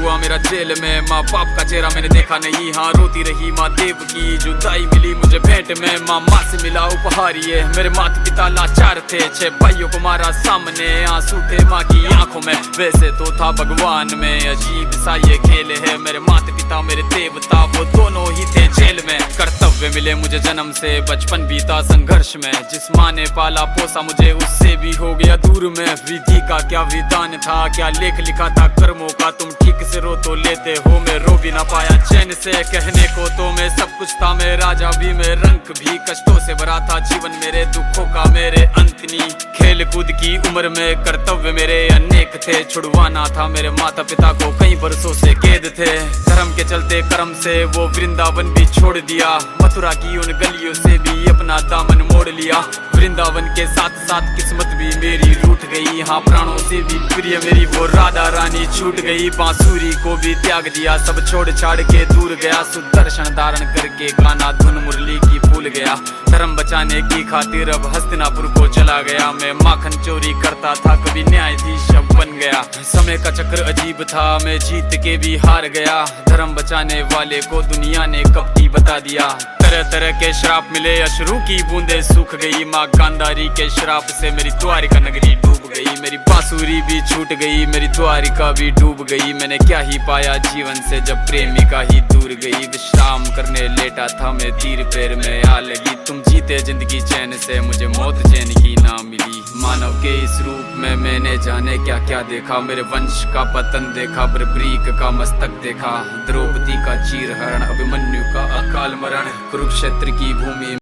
हुआ मेरा जेल में। माँ बाप का चेहरा मैंने देखा नहीं, हाँ रोती रही माँ देव की जुदाई मिली मुझे भेंट में। माँ से मिला उपहार ये, मेरे माता पिता लाचार थे, 6 भाइयों को मारा सामने, आंसू थे माँ की आंखों में। वैसे तो था भगवान में, अजीब सा ये खेल है, मेरे माता पिता मेरे देवता वो दोनों ही थे जेल में। कर्तव्य मिले मुझे जन्म से, बचपन बीता संघर्ष में, जिस माँ ने पाला पोसा मुझे उससे भी हो गया दूर में। विधि का क्या विधान था, क्या लेख लिखा था कर्मों का, तुम ठीक से रो तो लेते हो, मैं रो भी ना पाया चैन से। कहने को तो मैं सब कुछ था, मैं राजा भी मैं रंक भी, कष्टों से भरा था जीवन मेरे, दुखों का मेरे अंत नहीं। खेल कूद की उम्र में कर्तव्य मेरे अनेक थे, छुड़वाना था मेरे माता पिता को कई बरसों से कैद थे। धर्म के चलते कर्म से वो वृंदावन भी छोड़ दिया, मथुरा की उन गलियों से भी अपना दामन मोड़ लिया। वृंदावन के साथ साथ किस्मत भी मेरी रूठ गई, हाँ प्राणों से भी प्रिय मेरी वो राधा रानी छूट गई। बांसुरी को भी त्याग दिया, सब छोड़ छाड़ के दूर गया, सुदर्शन धारण करके गाना धुन मुरली की भूल गया। धर्म बचाने की खातिर अब हस्तिनापुर को चला गया, मैं माखन चोरी करता था कभी न्यायाधीश अब बन गया। समय का चक्र अजीब था, मैं जीत के भी हार गया, धर्म बचाने वाले को दुनिया ने कपटी बता दिया। तरह तरह के श्राप मिले, अश्रु की बूंदे सूख गई, माँ गांधारी के श्राप से मेरी द्वारिका नगरी डूब गई। मेरी बांसुरी भी छूट गई, मेरी द्वारिका भी डूब गई। मैंने क्या ही पाया जीवन से जब प्रेमिका ही दूर गई। विश्राम करने लेटा था मैं, तीर पैर में आ लगी, तुम जीते जिंदगी चैन से, मुझे मौत चैन की ना मिली। मानव के इस रूप में मैंने जाने क्या क्या देखा, मेरे वंश का पतन देखा, बर्बरीक का मस्तक देखा, द्रौपदी का चीर हरण, अभिमन्यु का अकाल मरण, कुरुक्षेत्र की भूमि